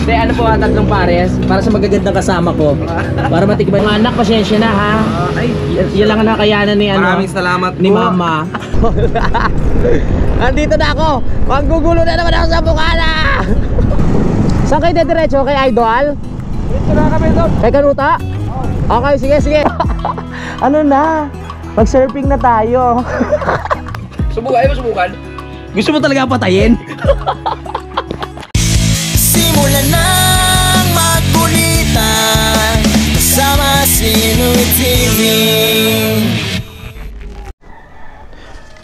Hindi, ano po, tatlong pares para sa magagandang kasama ko. Para matikman. Mga anak, pasensya na ha. Yan lang ang nakayanan ni ano. Maraming salamat ni po. mama. Andito na ako. Manggugulo na naman ako sa Bukana. Saan kayo dediretso? Kay Idol? Dito na kami doon. Kay Kanuta? Okay, sige, sige. Ano na? Mag-surfing na tayo. Subukan, ayaw mo subukan? Gusto mo talaga patayin? Simulan ng magkulitan kasama si Nuit TV.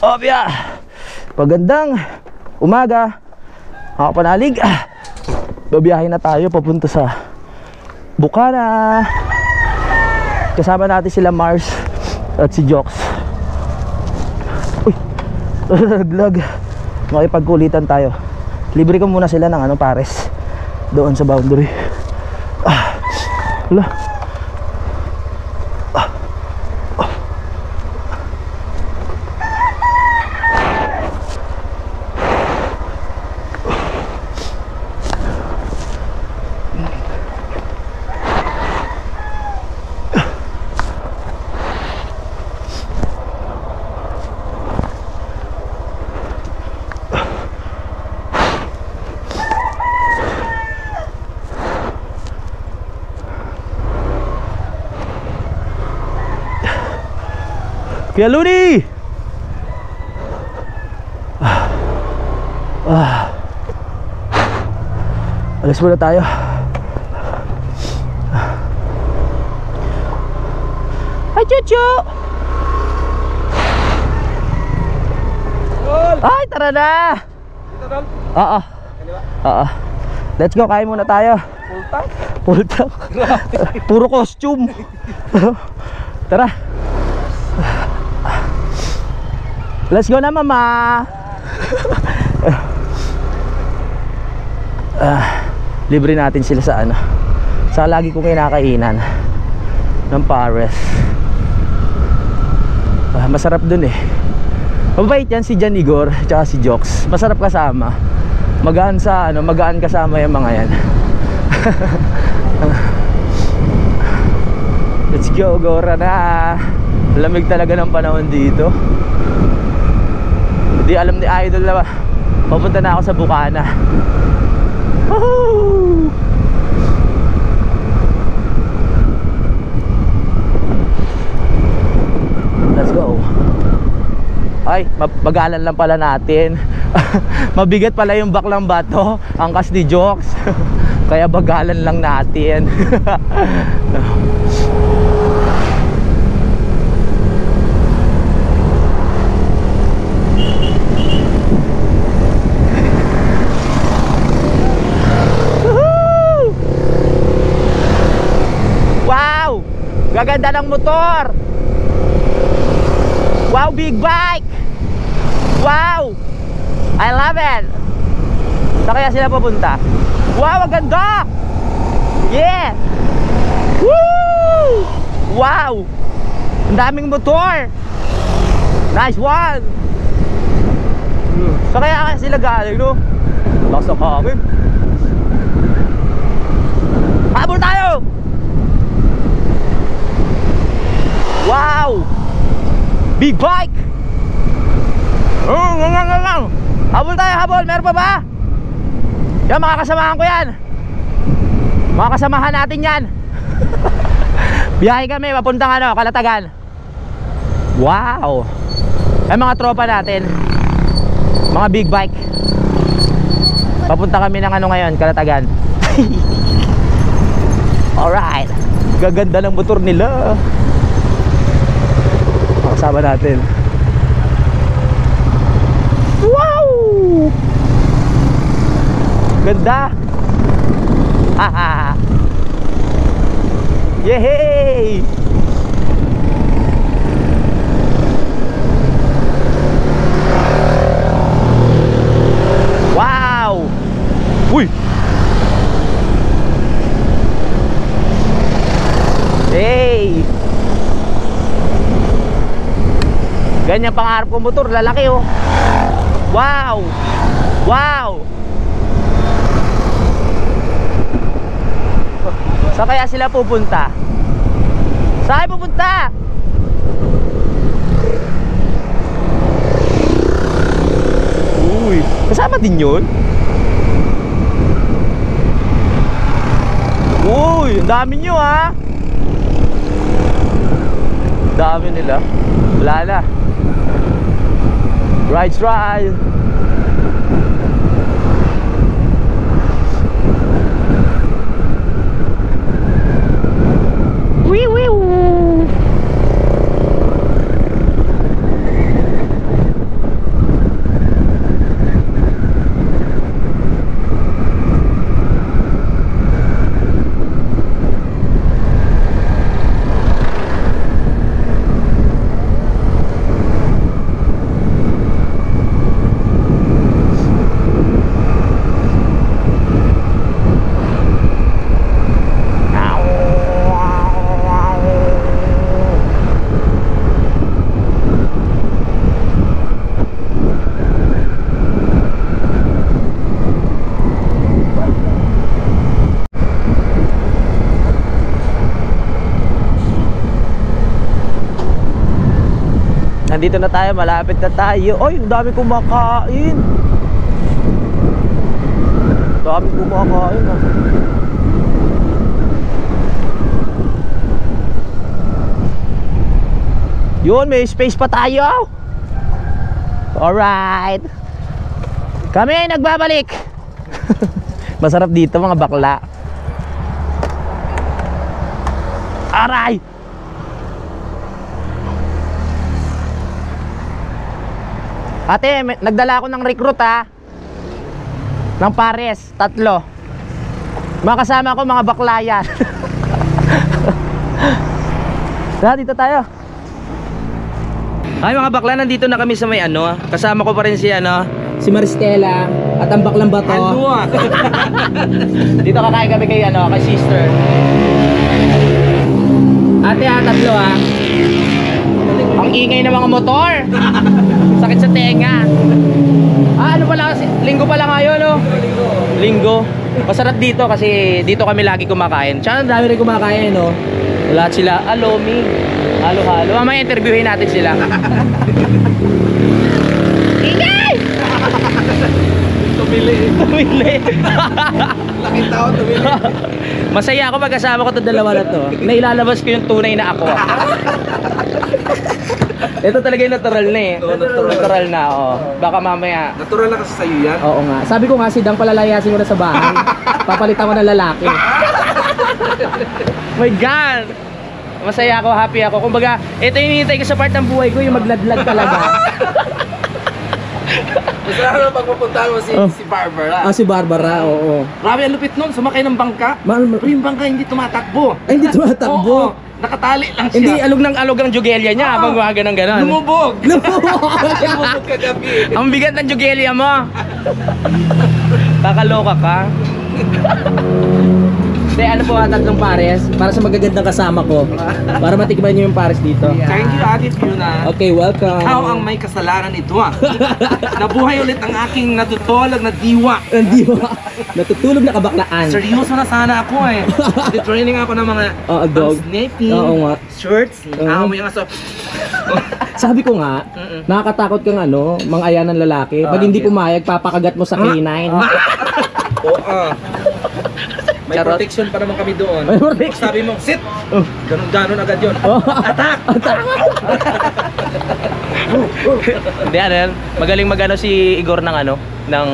Obya! Pagandang umaga, mga panalig. Babiyahin na tayo papunta sa Bukana. Kasama natin sila Mars at si Jox. Uy! Naglag. Makipagkulitan tayo. Libre ko muna sila ng pares doon sa boundary. Wala. Kuya Luni! Alas muna tayo. Ay, Chuchu! Ay, tara na! Oo. Oo. Let's go, kain muna tayo. Full tank? Full tank. Puro costume. Tara. Let's go na, mama. Libre natin sila sa sa lagi kong kinakainan ng pares. Masarap dun eh. Mabait yan si Jan Igor tsaka si Jox. Masarap kasama. Magaan sa magaan kasama yung mga yan. Let's go, Gora na. Lamig talaga ng panahon dito. Hindi alam ni Idol na papunta na ako sa Bukana. Woohoo! Let's go. Ay, bagalan lang pala natin. Mabigat pala yung baklang bato, angkas ni Jox. Kaya bagalan lang natin. Wow! Gaganda ng motor! Wow, big bike! Wow! I love it! Saan kaya sila papunta? Wow, ang ganda! Yeah! Woo! Wow! Ang daming motor! Nice one! Saan kaya sila galing, no? Lakas ng hangin. Habol tayo! Wow! Big bike! Habol tayo, habol! Meron pa ba? Yan, mga kasamahan ko yan. Mga kasamahan natin yan. Biyahe kami, papuntang Kalatagan. Wow! Yan mga tropa natin. Mga big bike. Papunta kami ng ngayon, Kalatagan. Alright. Gaganda ng motor nila. Kasama natin. Wow! Ganda! Haha! Yehey! Wow! Uy! Hey! Ganyan pangarap ko motor, lalaki oh. Wow! Wow! Saan kaya sila pupunta? Saan pupunta? Uy, kasama din yun? Uy, ang dami nyo ha. Dami nila. Wala na. Rides, ride. Wee wee woo. Nandito na tayo, malapit na tayo. Oy, ang dami kumakain. Dami kumakain ah. Yun, may space pa tayo. Alright. Kami ay nagbabalik. Masarap dito mga bakla. Aray! Ate, nagdala ako ng recruit ha. Ng pares, 3. Mga kasama ko, mga bakla yan. Dito tayo. Ay mga bakla, nandito na kami sa may ano. Kasama ko pa rin si si Maristela at ang baklang bato. Dito kakain kami kay kay sister. Ate ha, 3 ha. Ang ingay ng mga motor. Sakit sa tenga. Ano pala, linggo pala ngayon no? Linggo. Masarap dito kasi dito kami lagi kumakain. Tsaka ang dami rin kumakain no. Lahat sila, alomi, halo-halo. Mamaya interviewin natin sila. Ingay! Tumili. Laking tao, tumili. Masaya ako pagkasama ko itong dalawa na to. Nailalabas ko yung tunay na ako. Ito talaga yung natural na eh. Natural na, oh. Baka mamaya. Natural na kasi sa'yo yan. Oo nga. Sabi ko nga, si Dang palalayasin mo na sa bahay. Papalitan mo ng lalaki. My God! Masaya ako, happy ako. Kumbaga, ito yung hinihintay ko sa part ng buhay ko, yung magladlad talaga. Gusto na naman pagpupuntahan mo si Barbara. Si Barbara, oo. Grabe ang lupit nun, sumakay ng bangka. Pero yung bangka hindi tumatakbo. Ay, hindi tumatakbo. Oo, nakatali lang siya. Hindi alog ng jugelya niya habang gumagano ganon. Lumubog. Lumubog kagabi. Ang bigat ng jugelya mo. Kakaloka ka. Hindi, ano po 3 pares para sa magagandang kasama ko. Para matikman niyo yung pares dito. Thank you, Ate Fiona. Okay, welcome. Ikaw ang may kasalanan ito ah. Nabuhay ulit ang aking natutulog na diwa. Hindi ba? Natutulog na kabaklaan. Seryoso na sana ako eh. Training ako ng mga dog. snaping, Oo nga. shirts, mo yung aso. Sabi ko nga, nakakatakot kang mang-aya ng lalaki. Pag hindi pumayag, papakagat mo sa canine. Oo. May Charot. protection pa naman kami doon. May protection. Sabi mo, sit! Ganon-ganon agad yun. Attack! Hindi, magaling magano si Igor ng ng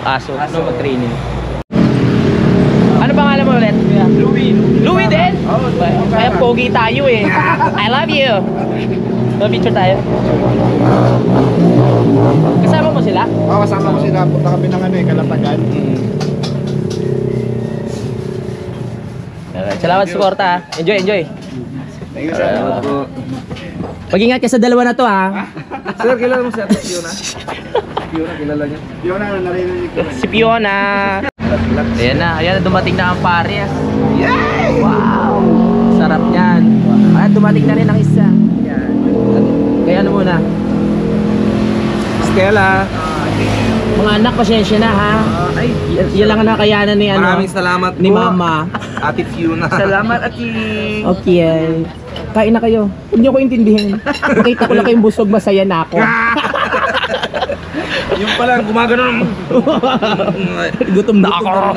aso. Mag-training. Ano pangalan mo ulit? Louie. Louie din? Kaya pogi tayo eh. I love you. Picture tayo. Kasama mo sila? Oo, kasama ko sila. Punta kami ng Kalatagan. Salamat sa suporta ha. Enjoy. Thank you, sir. Mag-ingat ka sa dalawa na to ha. Sir, kilala mo si Ate Fiona? Fiona, kilala niya? Fiona, narinig ko. Si Fiona. Ayan na, dumating na ang pares. Yay! Wow! Sarap niyan. Ayan, dumating na rin ang isa. Yan. Kaya ano muna? Stella. Mga anak, pasensya na ha. Ay, Yan lang ang nakayanan ni ano. maraming salamat ni po. Mama. Ate Fiona. Salamat, Ati. Okay. Kain na kayo. Huwag niyo ko intindihin. Nakita ko lang kayong busog, masaya na ako. Yung pala, gumagano. Gutom na ako.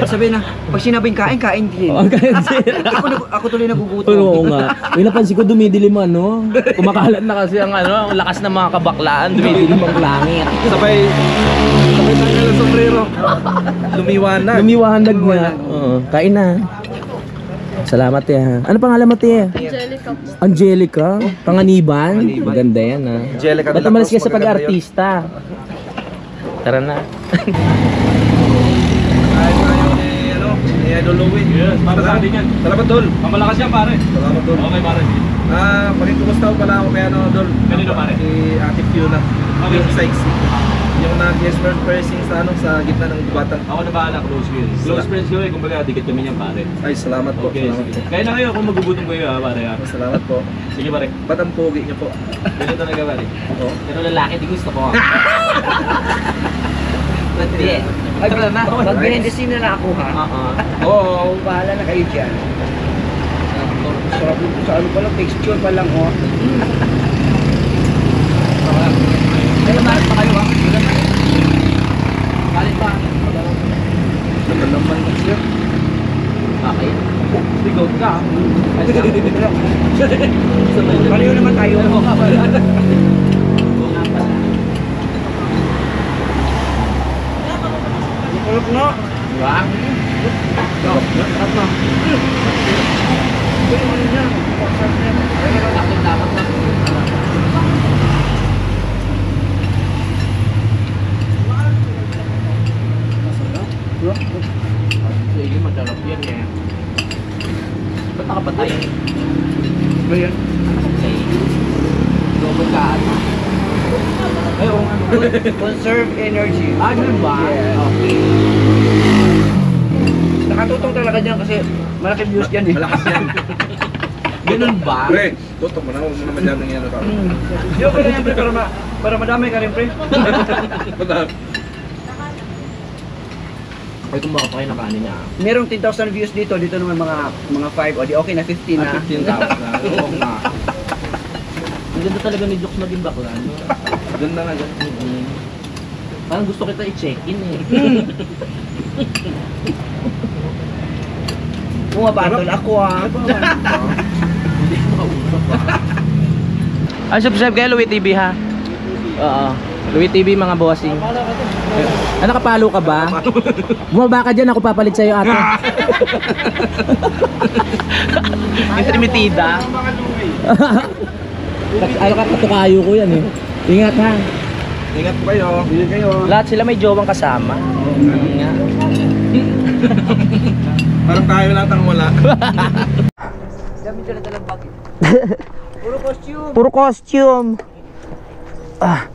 Sabi na, pag sinabing kain, kain din. Oh, kaya Ako tuloy nagugutom. oo nga. May napansin ko dumidilim ano. Kumakalat na kasi ang ano, ang lakas ng mga kabaklaan, dumidilim ang langit. Sabay tanggal ang sombrero. Lumiwanag. Lumiwanag na. Oo, kain na. Salamat ya. Ano pangalan mo tiya? Angelica. Panganiban. Maganda yan ha. Angelica de Ba't la umalis ka Cruz, sa maganda pag-artista? Tara na. Ay, tayo ni Idol Louie. Yes, para sa atin yan. Salamat, Dol. Mamalakas yan pare. Salamat, Dol. Okay pare. Pakikumusta ko pala ako kay Dol. Kanino, pare? Si Ate Fiona. Okay. Yung Sykes. Yung nag-guest pressing sa gitna ng gubatan. Ako na bahala, close friends. Close friends ko eh, kumbaga dikit kami niyan pare. Ay, salamat po. Okay, Salamat sige. po. Kaya na kayo kung magugutom kayo ha pare ha. Salamat po. Sige pare. Ba't ang pogi niyo po? Ganito talaga pare. Oo. Pero lalaki, di gusto ko. Hindi. Ay, mag behind the scene na ako ha. Oo. Bahala na kayo dyan. Sarap sa ano pa lang, texture pa lang oh. Kaya bakit pa kayo ha? Galit pa. Naman siya. Okay. Bigot ka. Pareho naman tayo. Kulog no? Diba? Sarap na. Dapat na. Sige, masarap yan eh. Ba't nakapatay? Ba yan? Okay. Double ka ano? Ay, oo nga. Conserve energy. Ganun ba? Yes. Okay. Nakatutong talaga dyan kasi malaki views dyan eh. Malakas yan. Ganun ba? Pre, tutok mo na. Huwag mo naman yan ng yan. Yo, kaya yan pre, para madami ka rin pre. Ay, kung baka pa kayo nakanin niya. Merong 10,000 views dito naman mga 5 o di okay na 15 na. 15,000. Oo nga. Ang ganda talaga ni Jokes maging bakla. No? Ganda nga dyan. Parang gusto kita i-check-in eh. Bumabatol ako ah. Hindi ko makausap pa. Subscribe kayo, Louie TV ha? Oo. Louie TV mga bossing. Nakapalo ka ba? Bumaba ka dyan, ako papalit sa'yo ate. Intrimitida. Ano ka, katukayo ko yan eh. Ingat ha. Ingat po kayo. Ingat kayo. Lahat sila may jowang kasama. Nga. Parang tayo lahat ang wala. Dami dala bag. Puro costume. Puro costume. Ah.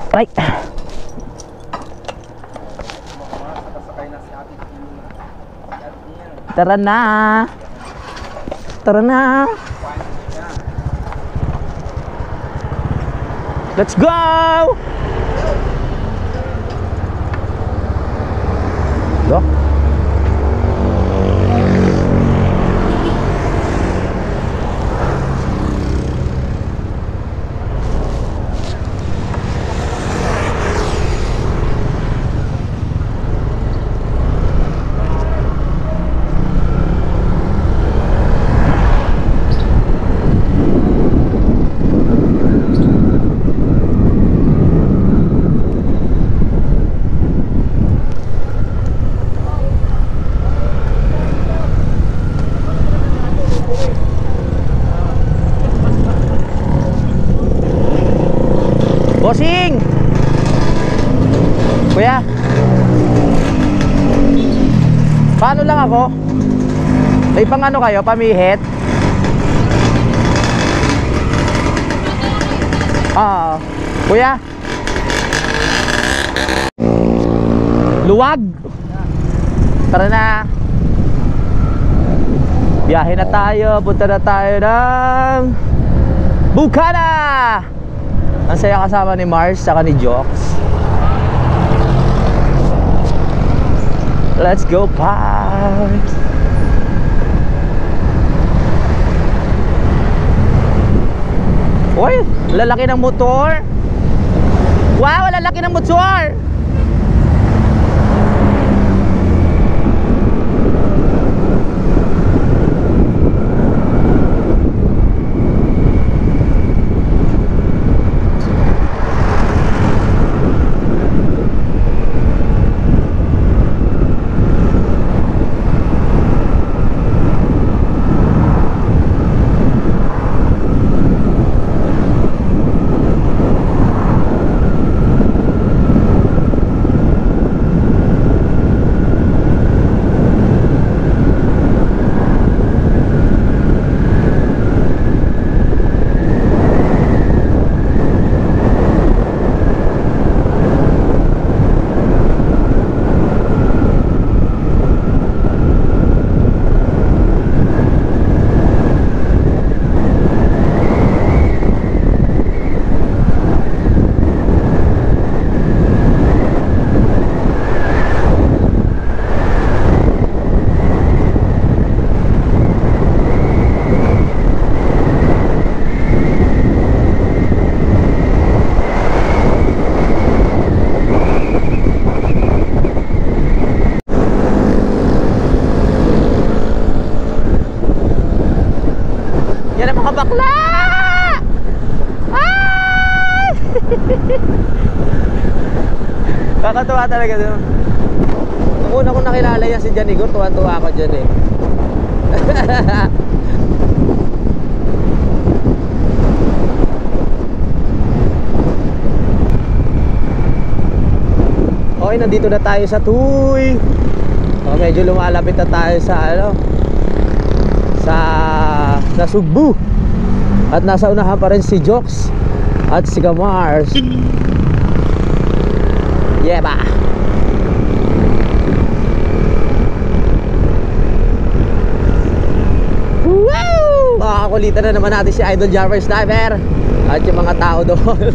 Ay. Tara na. Tara na. Let's go. Go. Bossing! Kuya? Paano lang ako? May pang ano kayo? Pamihit? Kuya? Luwag! Tara na! Biyahe na tayo, punta na tayo ng Bukana! Ang saya kasama ni Mars saka ni Jox. Let's go, Park! Uy, lalaki ng motor. Wow, lalaki ng motor. Yan ang mga bakla! Ay! Kakatuwa talaga doon. Nung una ko nakilala yan si Jan Igor, tuwa-tuwa ako dyan eh. Okay, nandito na tayo sa Tuy. Medyo lumalapit na tayo sa ano, sa Nasugbu. At nasa unahan pa rin si Jox at si Mars. Yeah ba? Woo! Makakakulitan na naman natin si Idol Jarver Sniper at yung mga tao doon.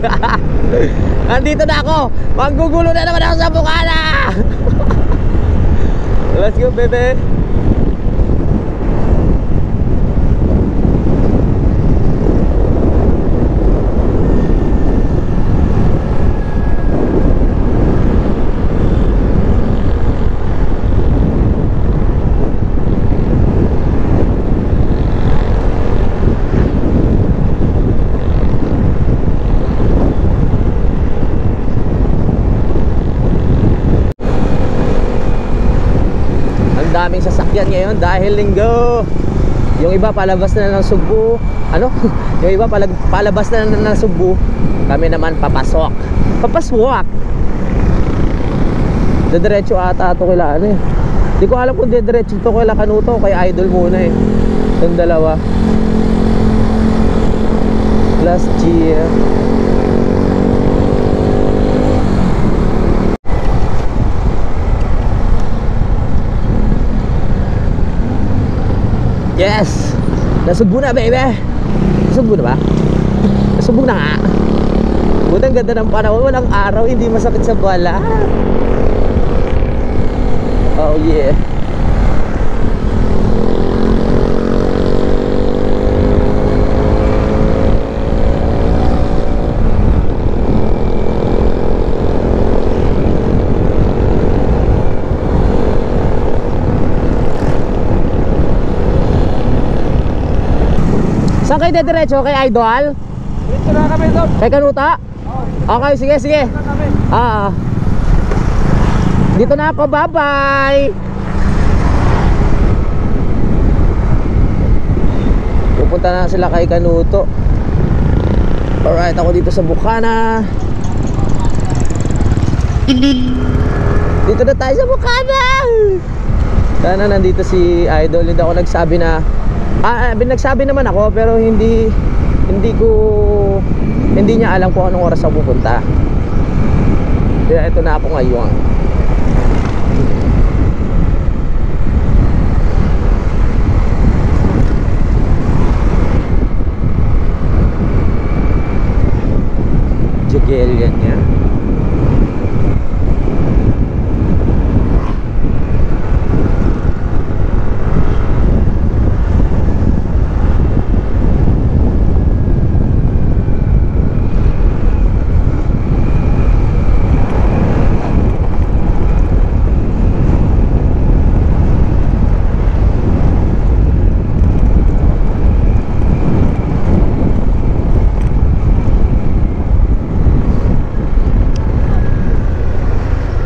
Nandito na ako. Manggugulo na naman ako sa Bukana. Let's go, baby. Daming sasakyan ngayon dahil linggo. Yung iba palabas na ng Sugbu. Ano? Yung iba palabas na ng Sugbu. Kami naman papasok. Papaswak. Dediretso ata ito kila ano eh. Di ko alam kung dediretso ito kila Kanuto o kay Idol muna eh. Yung dalawa. Last year. Yes! Nasugbo na, baby! Nasugbo na ba? Nasugbo na nga! Buti ang ganda ng panahon, walang araw, hindi masakit sa bala. Oh yeah! Saan kayo dediretso? Kay Idol? Dito na kami doon. Kay Kanuta? Okay, sige, sige. Dito na ako, bye-bye. Pupunta na sila kay Kanuto. Alright, ako dito sa Bukana. Dito na tayo sa Bukana. Sana nandito si Idol. Hindi ako nagsabi na nagsabi naman ako pero hindi niya alam kung anong oras ako pupunta. Kaya ito na ako ngayon.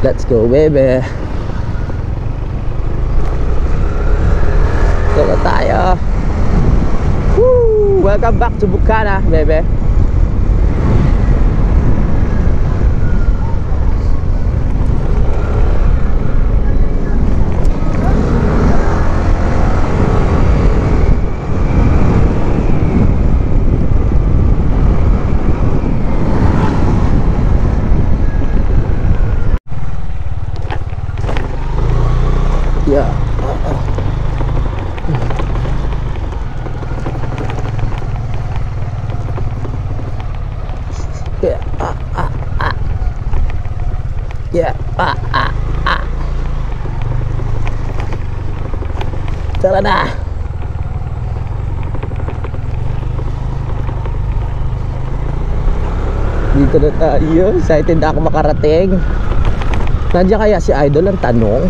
Let's go, baby. Ito na tayo. Woo! Welcome back to Bukana, baby. Yeah. Yeah. Yeah. Tara na. Dito na tayo. Excited na ako makarating. Nandiyan kaya si Idol ang tanong?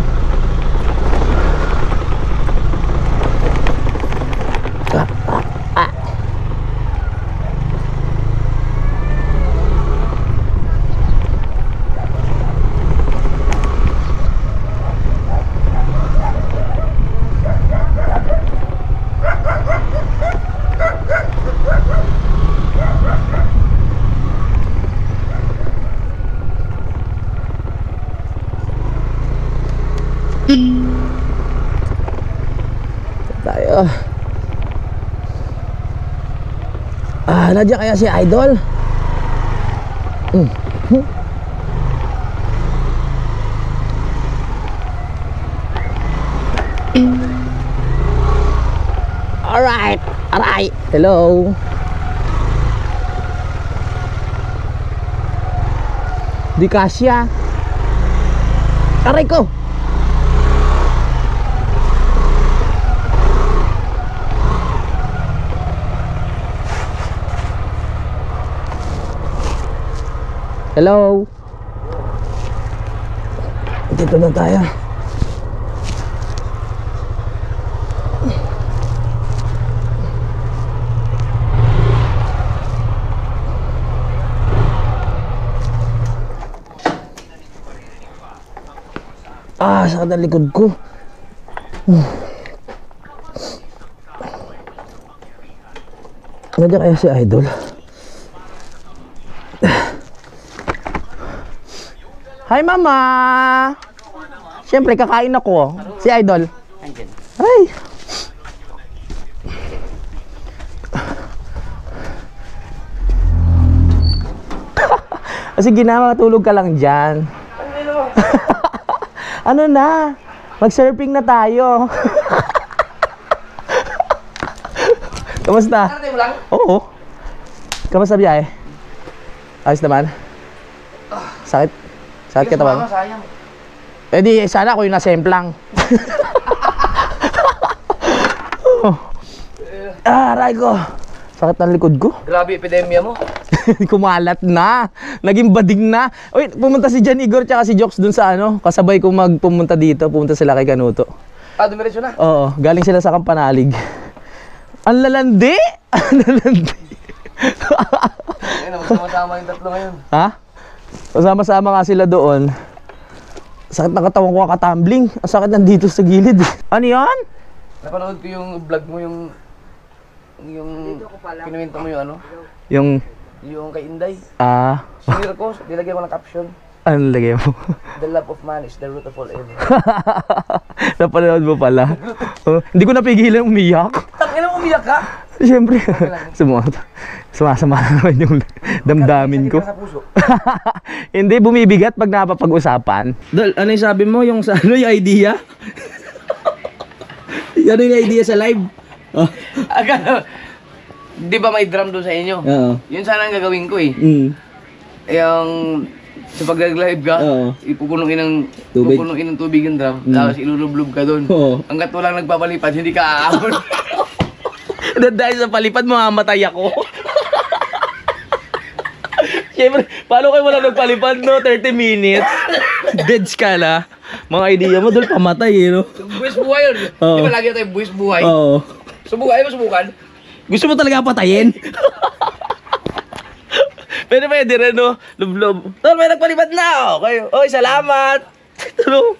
Tayo. Nandiyan kaya si Idol? Alright. Alright. Hello. Di kasya. Aray ko. Hello. Dito na tayo. Sakit ang likod ko. Nandiyan kaya si Idol? Hi, Mama! Siyempre, kakain ako. Si Idol. Ay! Sige na, matulog ka lang dyan. Ano na? Mag-surfing na tayo. Kamusta? Nakarating mo lang? Oo. Kamusta biyahe? Ayos naman? Sakit? Sakit ka Mama, naman? sayang. Eh di, sana ako yung nasemplang. Aray ko. Sakit ng likod ko. Grabe epidemya mo. Kumalat na. Naging bading na. Uy, pumunta si Jan Igor tsaka si Jokes dun sa ano. Kasabay kong magpumunta dito. Pumunta sila kay Kanuto. Dumiretso na. Oo, galing sila sa Kampanalig. Ang lalandi! Ang lalandi. Ayun, magsama-sama yung tatlo ngayon. Ha? Kasama-sama nga sila doon. Sakit ng katawan ko kakatumbling. Ang sakit nandito sa gilid. Ano yan? Napanood ko yung vlog mo, yung kinuwento mo yung ano? Yung kay Inday. Sinira ko, nilagyan ko ng caption. Ano lagay mo? The love of man is the root of all evil. Napanood mo pala. Hindi ko napigilan umiyak. Tangina mo, umiyak ka? Siyempre. Sumasama na naman yung damdamin ko. Sa puso. Hindi, bumibigat pag napapag-usapan. Dol, ano yung sabi mo? Yung ano yung idea? Ano yung idea sa live? Agad, di ba may drum doon sa inyo? Oo. Yun sana ang gagawin ko eh. Yung sa pag-live ka, Oo. ipupunuin Tubig. ng tubig yung drum, tapos ilulublob ka doon. Oo. Hanggat walang nagpapalipad, hindi ka aahon. Dahil sa palipad, mamamatay ako. Siyempre, paano kayo wala nagpalipad, no? 30 minutes. Dead ka na. Mga idea mo, doon pamatay, eh, no? Buwis buhay yun. Oo. Di ba lagi tayo buwis buhay? Oo. Subukan mo, subukan. Gusto mo talaga patayin? Pwede rin, no? Lublob. Tol, may nagpalipad na, oh. Kayo. Oy, salamat. Tol.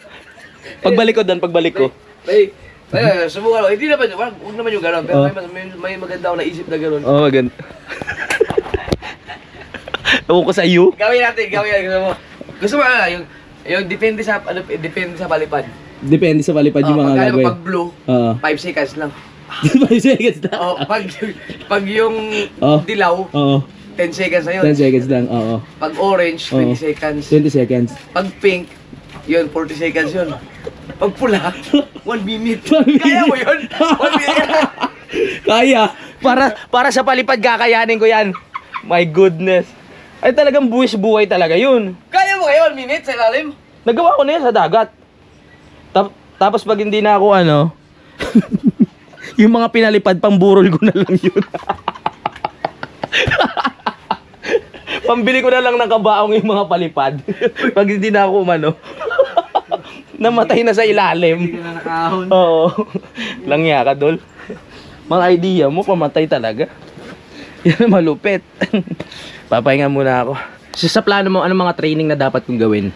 Pagbalik ko. Ay, subukan ko. Hindi naman, huwag naman yung gano'n. Pero may maganda ako naisip na gano'n. Oh, maganda. Ewan ko sa iyo. Gawin natin. Gusto mo yung depende sa palipad. Depende sa palipad yung mga gagawin. Pag blue, 5 seconds lang. 5 seconds na. Oh, pag yung dilaw, Oo. 10 seconds na yun. 10 seconds lang, oo. Pag orange, 20 seconds. 20 seconds. Pag pink, yun, 40 seconds yun. Pag pula, 1 minute. 1 minute. Kaya mo yun? 1 minute. Kaya. Para sa palipad kakayanin ko yan. My goodness. Ay talagang buwis-buhay talaga yun. Kaya mo kayo, 1 minute sa ilalim? Nagawa ko na yan sa dagat. Tapos pag hindi na ako yung mga pinalipad, pamburol ko na lang yun. Pambili ko na lang ng kabaong yung mga palipad. Pag hindi na ako namatay na sa ilalim. Hindi ka na nakahon. Oo. Langya ka, Dol. Mga idea mo, pamatay talaga. Yan ang malupit. Papahinga muna ako. Sa plano mo, anong mga training na dapat kong gawin?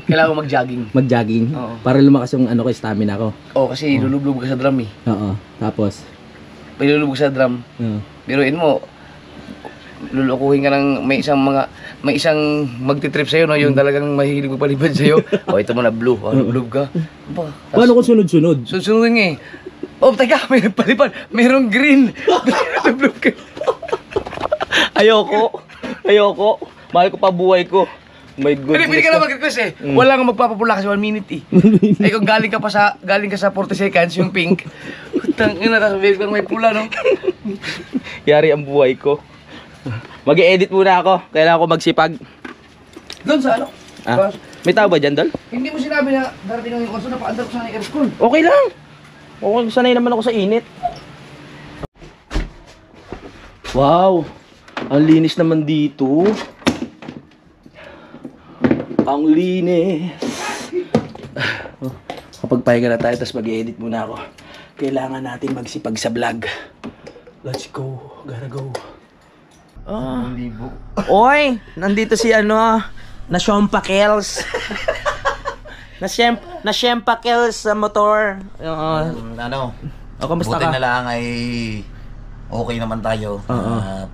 Kailangan ko mag-jogging. Mag-jogging? Oo. Para lumakas yung stamina ko. Oo, kasi lulublob ka sa drum eh. Oo. Tapos? Pag lulubog sa drum, Oo. biruin mo, lulukuhin ka ng may isang magtitrip sa'yo, no? Yung talagang mahilig magpalipad sa'yo. O, ito mo na blue. O, lublob ka. Ba, Paano kung sunod-sunod? susunodin eh. Oh, teka, may nagpalipad. Mayroong green. Lublob ka. Ayoko. Mahal ko pa buhay ko. My goodness. Pwede ka na mag-request eh. Wala kang magpapapula kasi 1 minute eh. Ay kung galing ka sa 40 seconds, yung pink. Utang ina, tapos may pula, no? Yari ang buhay ko. Mag-e-edit muna ako. Kailangan ko magsipag. Doon sa ano? Ah, may tao ba dyan, Dol? Hindi mo sinabi na darating ang konso na paandar ko sa aircon. Okay lang. Okay, sanay naman ako sa init. Wow. Ang linis naman dito. Ang linis. Kapag pahinga na tayo, tapos mag-edit muna ako. Kailangan natin magsipag sa vlog. Let's go. Gotta go. Oy, nandito si na Shompa Kels. na Shompa Kels sa motor. Kamusta buti ka? na lang ay okay naman tayo. Oo. At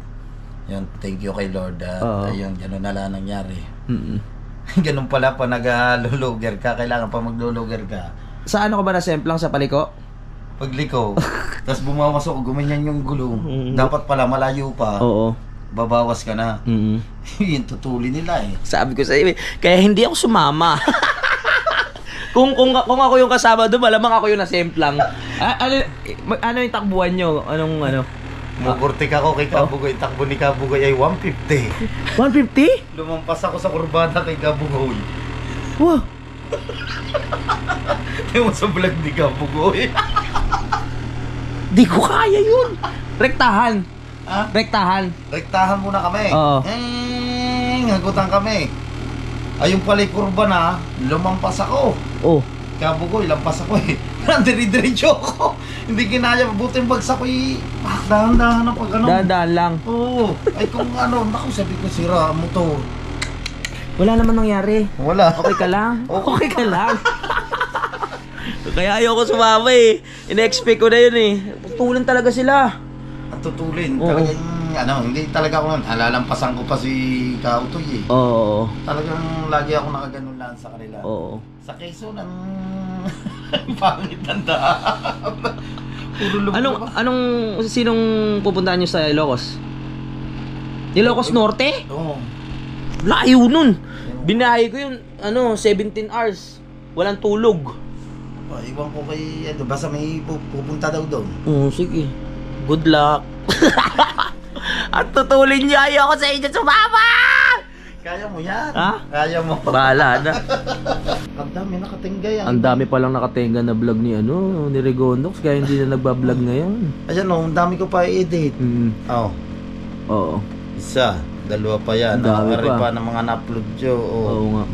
yun, thank you kay Lord. At Oo. ayun, gano'n na lang nangyari. Mm-mm. Ganun pala pa nag-luluger ka, kailangan pa magluluger ka. Sa ano ka ba nasemplang sa paliko? Pagliko, tapos bumawas ako, gumanyan yung gulong. Dapat pala malayo pa, Oo. babawas ka na. Yun, tutuli nila eh. Sabi ko sa iyo, kaya hindi ako sumama. kung ako yung kasama doon, malamang ako yung nasemplang. Ano yung takbuhan nyo? Anong Mukurtik ako kay Kabugoy, takbo ni Kabugoy ay 150. 150? Lumampas ako sa kurbada kay Kabugoy. Wow. Ewan sa vlog ni Kabugoy. Di ko kaya yun. Rektahan. Ha? Rektahan. Rektahan muna kami. Oo. Hagutan kami. Ayun pala yung kurba na, lumampas ako. Oh. Kabugoy, lampas ako eh. Nandiri-diretso ako. Hindi kinaya, mabuti yung bagsak ko eh. Dahan-dahan ang pag ano. Dahan lang. Oo. Ay kung ano, naku sabi ko sira ang motor. Wala naman nangyari. Wala. Okay ka lang? Okay ka lang. Kaya ayoko sumama eh. Ina-expect ko na yun eh. Tutulan talaga sila. At tutulin. Oo. Talagang hindi talaga ako nun. Alalampasan ko pa si Kautoy eh. Oo. Talagang lagi ako nakaganon lang sa kanila. Oo. Sa Quezon, ang pangit ang daan. Puro lubog. Sinong pupuntahan nyo sa Ilocos? Ilocos Norte? Oo. Layo nun. Binahay ko yun, 17 hours. Walang tulog. Iwan ko kay, basta may pupunta daw doon. Oo, sige. Good luck. At tutulin niyo, ayoko sa inyo sumama! Kaya mo yan. Ha? Kaya mo. Bahala na. Ang dami nakatinggay. Ang dami palang nakatenga na vlog ni Regondox, kaya hindi na nagbablog ngayon. Ayan o, ang dami ko pa i-edit. Oo. Isa, dalawa pa yan. Ang dami Nakakari pa. pa ng mga na-upload nyo. Oo nga.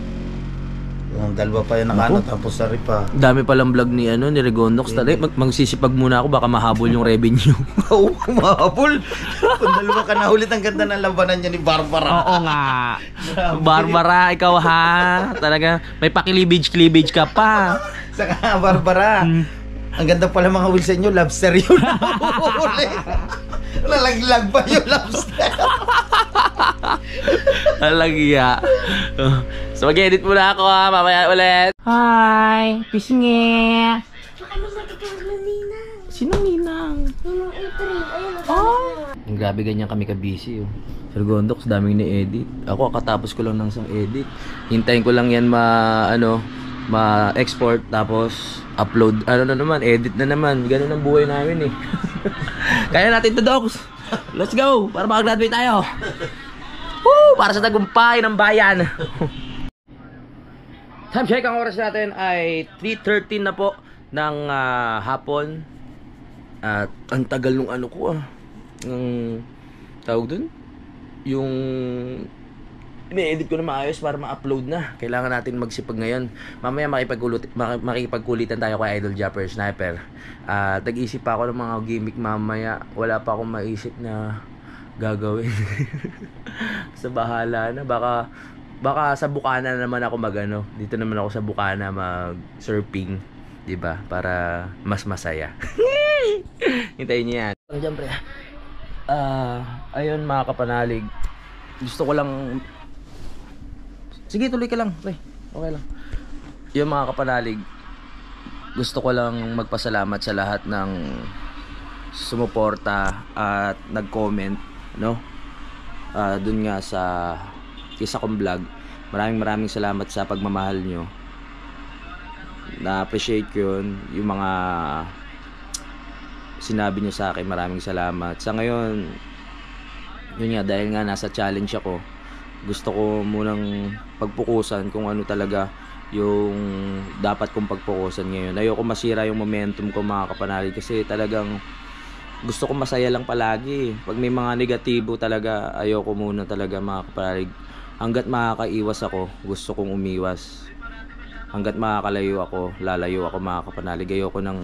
Yung dalawa pa yung nakano, tapos sari pa. Dami palang vlog ni ni Regondox. Magsisipag muna ako, baka mahabol yung revenue. Oo, kumabol. Kung dalawa ka na ulit, ang ganda ng labanan niya ni Barbara. Oo nga. Barbara, ikaw ha. Talaga, may pakilibage ka pa. Saka Barbara, ang ganda pala mga wheels inyo, lobster yun. Uli. Nalaglag pa yung lobster. Talagya. So mag-edit muna ako ha. Mamaya ulit. Hi! Pisngi! Sinong ninang? Ninang April. Ayun, Grabe ganyan kami ka-busy. Sir Gondox, daming ni-edit. Ako, katapos ko lang ng isang edit. Hintayin ko lang yan ma-export, tapos upload. Ano na naman, edit na naman. Ganun ang buhay namin eh. Kaya natin to, Dox. Let's go! Para makagraduate tayo. Woo! Para sa tagumpay ng bayan. Time check, ang oras natin ay 3:13 na po ng hapon. At ang tagal nung ko ng tawag dun, yung i-edit ko na maayos para ma-upload na. Kailangan natin magsipag ngayon. Mamaya makikipagkulitan tayo kay Idol Japper Sniper. Tag-isip pa ako ng mga gimmick mamaya. Wala pa akong maisip na gagawin. Sa bahala na. Baka sa Bukana naman ako dito naman ako sa Bukana mag-surfing, 'di ba? Para mas masaya. Hintayin niyo yan. Diyan pre. Ayun mga kapanalig. Gusto ko lang. Sige, tuloy ka lang, pre. Okay lang. Yung mga kapanalig, gusto ko lang magpasalamat sa lahat ng sumuporta at nag-comment, no? Dun nga sa isa kong vlog. Maraming salamat sa pagmamahal nyo. Na-appreciate ko yun. Yung mga sinabi nyo sa akin, maraming salamat. Sa ngayon, yun nga, dahil nga nasa challenge ako, gusto ko munang pagpukusan kung ano talaga yung dapat kong pagpukusan ngayon. Ayoko masira yung momentum ko mga kapanalig, kasi talagang gusto ko masaya lang palagi. Pag may mga negatibo talaga, ayoko muna talaga mga kapanalig. Hanggat makakaiwas ako, gusto kong umiwas. Hanggat makakalayo ako, lalayo ako mga kapanalig. Ayoko ng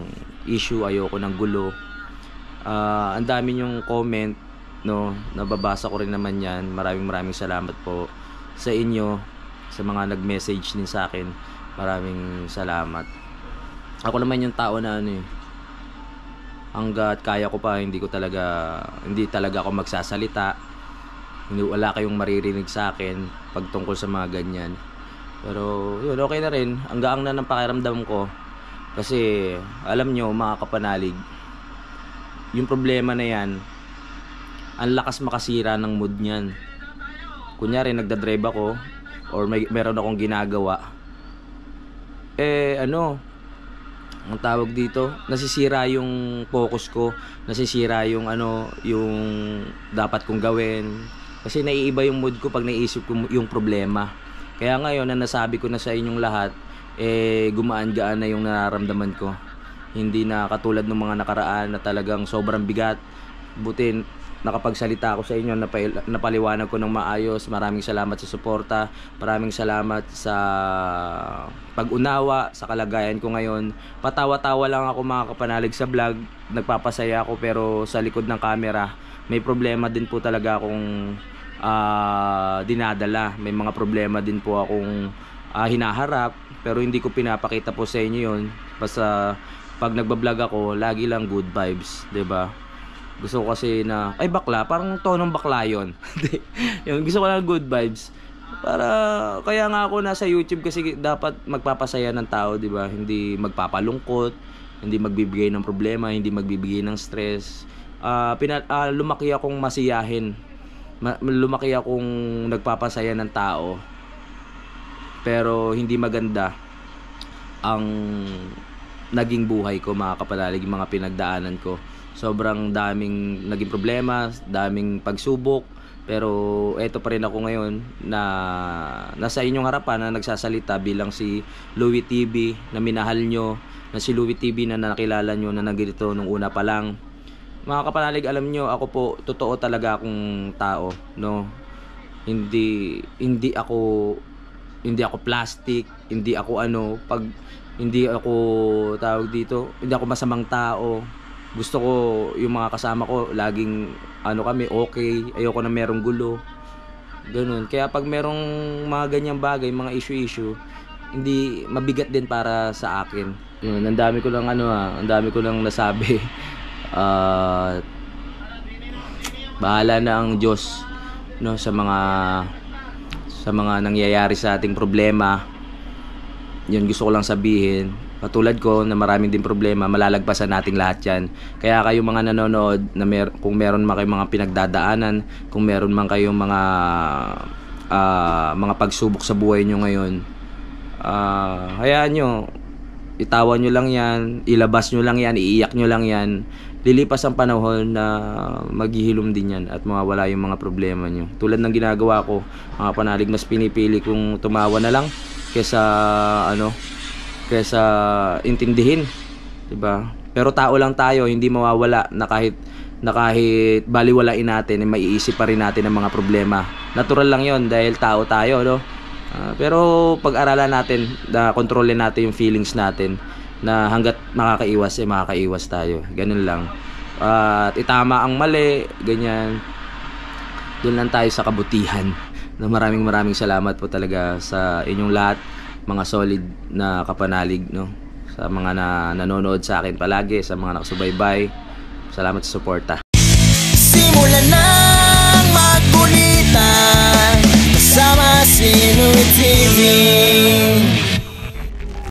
issue, ayoko ng gulo. Ang dami yung comment, no, nababasa ko rin naman yan. Maraming salamat po sa inyo, sa mga nag-message din sa akin. Maraming salamat. Ako naman yung tao na hanggat kaya ko pa, hindi talaga ako magsasalita. Wala kayong maririnig sa akin pag tungkol sa mga ganyan. Pero yun, okay na rin. Ang gaang na ng pakiramdam ko. Kasi alam nyo mga kapanalig, yung problema na yan, ang lakas makasira ng mood niyan. Kunyari nagdadrive ako or meron akong ginagawa, ang tawag dito, nasisira yung focus ko, nasisira yung yung dapat kong gawin. Kasi naiiba yung mood ko pag naisip ko yung problema. Kaya ngayon na nasabi ko na sa inyong lahat, gumaan-gaan na yung nararamdaman ko. Hindi na katulad ng mga nakaraan na talagang sobrang bigat. Buti nakapagsalita ako sa inyo, napaliwanag ko ng maayos. Maraming salamat sa suporta, maraming salamat sa pag-unawa sa kalagayan ko ngayon. Patawa-tawa lang ako mga kapanalig sa vlog, nagpapasaya ako, pero sa likod ng camera may problema din po talaga akong dinadala. May mga problema din po akong hinaharap, pero hindi ko pinapakita po sa inyo yun. Basta pag nagbablog ako, lagi lang good vibes, 'di ba? Gusto ko kasi na, ay bakla, parang tonong bakla yun. Yung gusto ko lang good vibes. Kaya nga ako nasa YouTube, kasi dapat magpapasaya ng tao, di ba? Hindi magpapalungkot, hindi magbibigay ng problema, hindi magbibigay ng stress. Lumaki akong masiyahin. Lumaki akong nagpapasaya ng tao. Pero hindi maganda ang naging buhay ko mga kapanalig, mga pinagdaanan ko. Sobrang daming naging problema, daming pagsubok, pero eto pa rin ako ngayon na nasa inyong harapan na nagsasalita bilang si Louie TV na minahal nyo, na si Louie TV na nakilala nyo na nagdito nung una pa lang. Mga kapanalig, alam nyo, ako po, totoo talaga akong tao, no? Hindi ako hindi ako plastic, hindi ako ano, pag hindi ako tawag dito, hindi ako masamang tao. Gusto ko yung mga kasama ko laging ano kami, okay, ayoko na merong gulo. Ganun. Kaya pag merong mga ganyang bagay, mga issue, hindi mabigat din para sa akin. Yun, ang dami ko lang ang dami ko lang nasabi. Bahala na ang Diyos, no, sa mga nangyayari sa ating problema. Yun gusto ko lang sabihin. Katulad ko na maraming din problema, malalagpasan nating lahat yan. Kaya kayo mga nanonood, na kung meron man kayong mga pinagdadaanan, kung meron man kayong mga pagsubok sa buhay nyo ngayon, hayaan nyo, itawan nyo lang yan, ilabas nyo lang yan, iiyak nyo lang yan. Lilipas ang panahon na maghihilom din yan at mawawala yung mga problema nyo. Tulad ng ginagawa ko, mga panalig, mas pinipili kong tumawa na lang kesa intindihin, 'di ba? Pero tao lang tayo, hindi mawawala na kahit baliwalain natin, maiisip pa rin natin ang mga problema. Natural lang 'yon dahil tao tayo, no? Pero pag-aralan natin, kontrolin natin yung feelings natin, na hangga't makakaiwas tayo. Ganun lang. At itama ang mali, ganyan. Doon lang tayo sa kabutihan. Na maraming salamat po talaga sa inyong lahat, mga solid na kapanalig, no? Sa mga nanonood sa akin palagi, sa mga nakasubaybay. Salamat sa suporta. Simulan nang magkulitan kasama si Louie TV.